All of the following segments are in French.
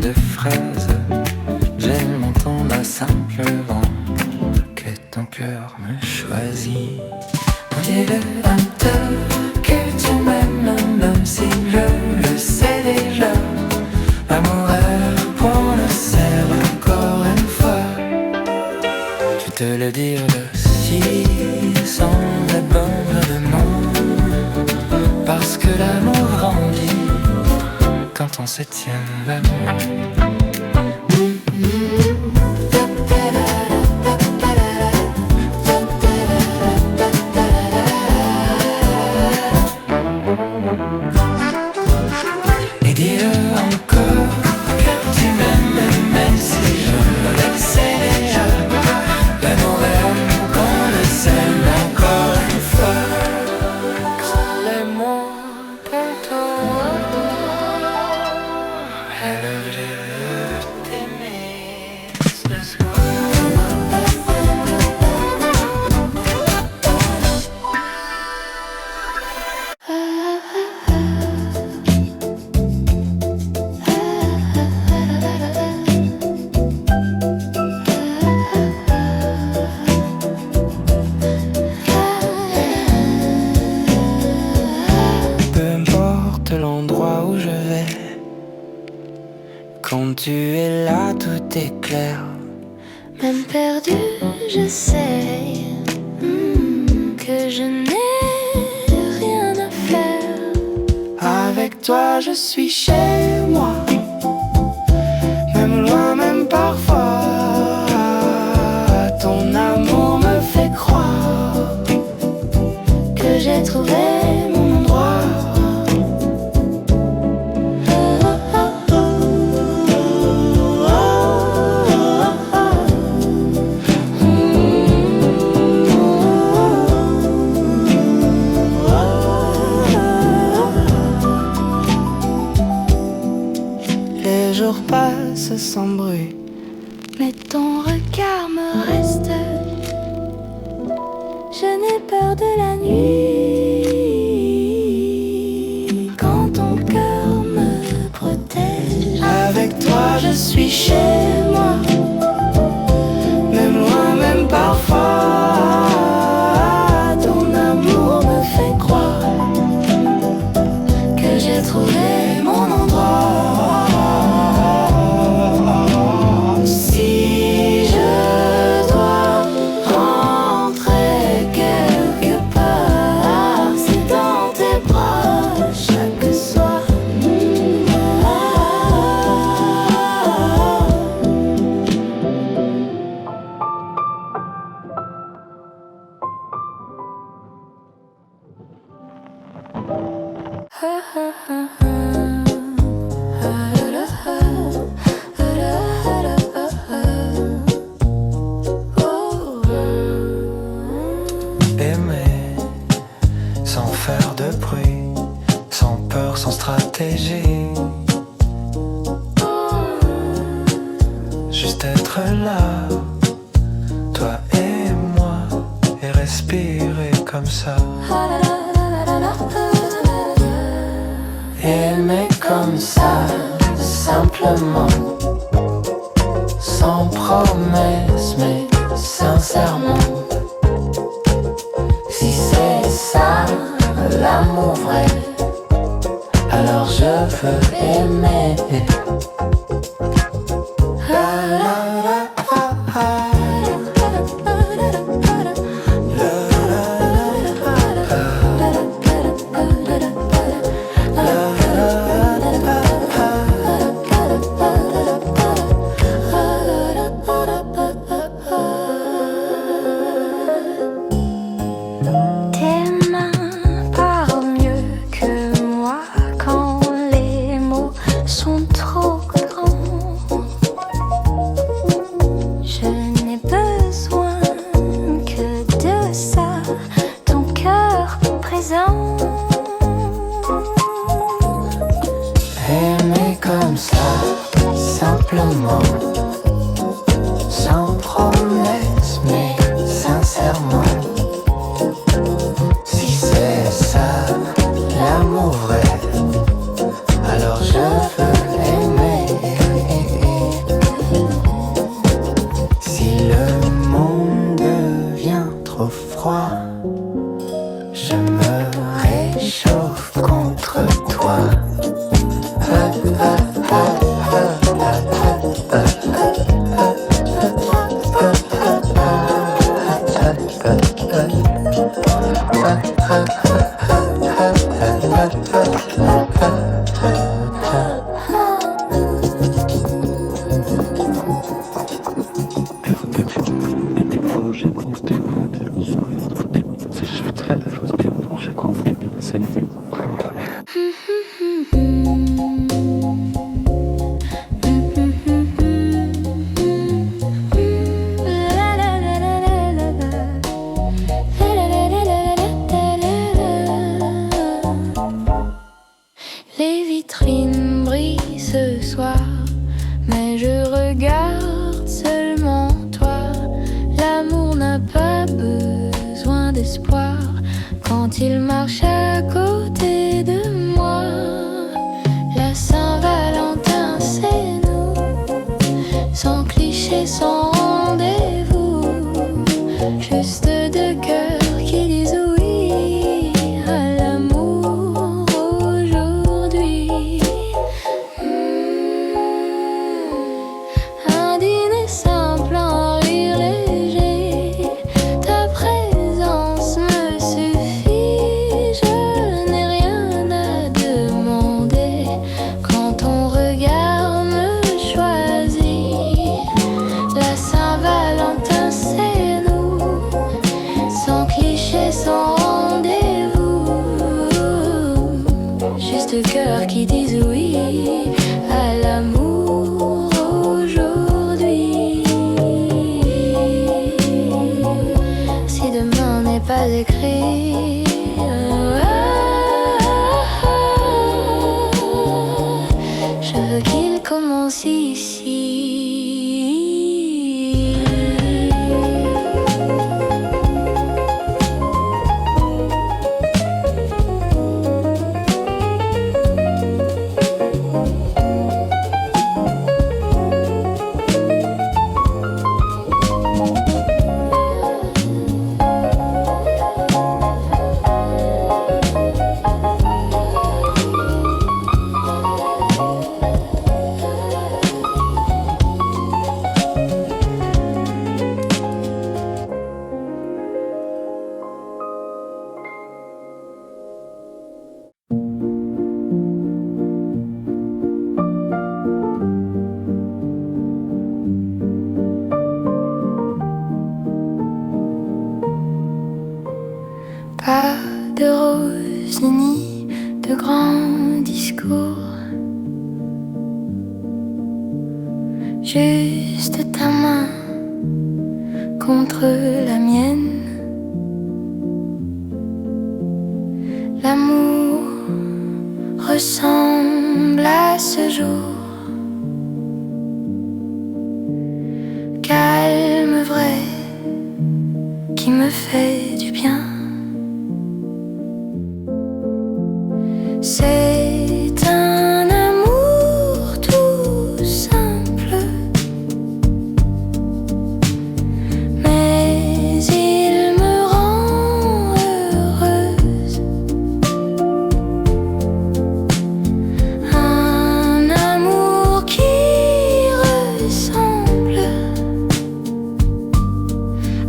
de phrases. J'aime entendre simplement que ton cœur me choisit. Dis-le un peu que tu m'aimes, même si je le sais déjà. L'amour pour le sert encore une fois. Je te le dire aussi sans la bonne demande, parce que l'amour grandit quand on se tient la main. Et dis-le encore que tu m'aimes, même si je le sais déjà. L'amour qu'on le sème encore une fois. Les mots pour toi. Alors je veux t'aimer ce soir. L'endroit où je vais, quand tu es là, tout est clair. Même perdu, je sais que je n'ai rien à faire. Avec toi, je suis chez moi, même loin, même parfois. Ton amour me fait croire que j'ai trouvé mon endroit. Les jours passent sans bruit, Mais ton regard me reste. Je n'ai peur de la nuit quand ton cœur me protège. avec toi, je suis chez moi, même loin, même parfois. Ton amour me fait croire que j'ai trouvé mon endroit. Si je dois rentrer quelque part, c'est dans tes bras chaque soir. Aimer sans faire de bruit, sans peur, sans stratégie. Juste être là, toi et moi, et respirer comme ça. Aimer comme ça, simplement, sans promesse, mais sincèrement. Si c'est ça, l'amour vrai, alors je veux aimer. Tes mains parlent mieux que moi quand les mots sont trop grands. Je n'ai besoin que de ça, ton cœur présent. Aimer comme ça, simplement, sans promesse, mais sincèrement. Si c'est ça, l'amour vrai, alors je veux aimer. mais je regarde seulement toi. L'amour n'a pas besoin d'espoir quand il marche à côté de moi. La Saint-Valentin, c'est nous, sans cliché, sans rendez-vous, juste deux cœurs qui disent oui à l'amour aujourd'hui. Un dîner simple, un rire léger, ta présence me suffit. Je n'ai rien à demander quand ton regard me choisit. La Saint-Valentin, c'est nous, sans cliché, sans rendez-vous, juste deux cœurs qui disent oui à l'amour aujourd'hui. Si demain n'est pas écrit, je veux qu'il commence ici. Pas de roses ni de grands discours, juste ta main contre la mienne. L'amour ressemble à ce jour, calme vrai qui me fait du bien. C'est un amour tout simple, mais il me rend heureuse. Un amour qui ressemble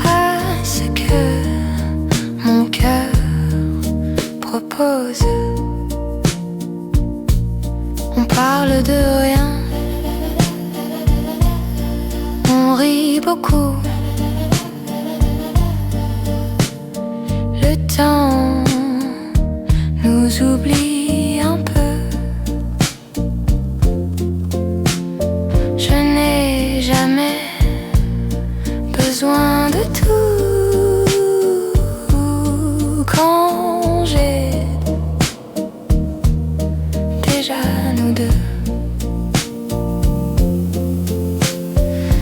à ce que mon cœur propose. On parle de rien, on rit beaucoup. Le temps nous oublie un peu. Je n'ai jamais besoin de tout quand j'ai déjà nous deux.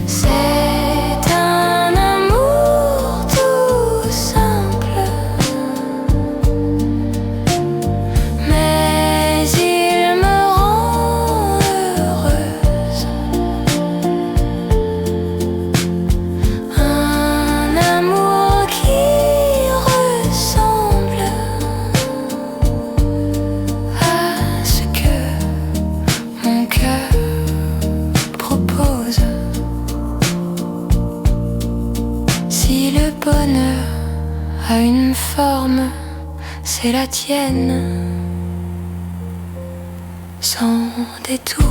C'est un amour tout simple, mais il me rend heureuse. Un amour qui ressemble à ce que mon cœur propose. Si le bonheur a une forme, c'est la tienne, sans détour.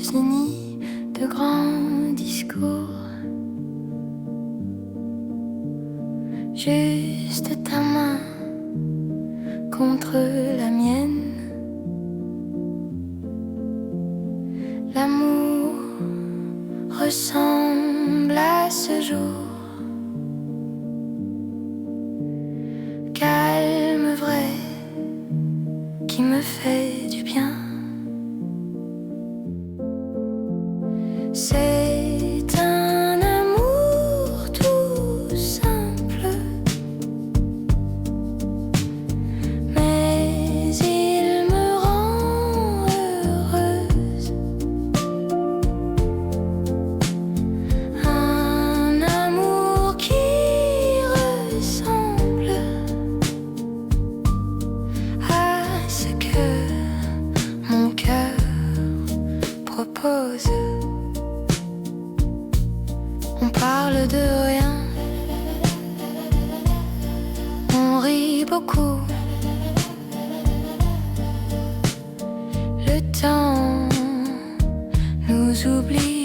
fini de grands discours. Juste ta main contre la mienne. L'amour ressemble à ce jour, calme vrai qui me fait du bien. C'est un amour tout simple, mais il me rend heureuse. Un amour qui ressemble à ce que mon cœur propose. On parle de rien, on rit beaucoup. Le temps nous oublie.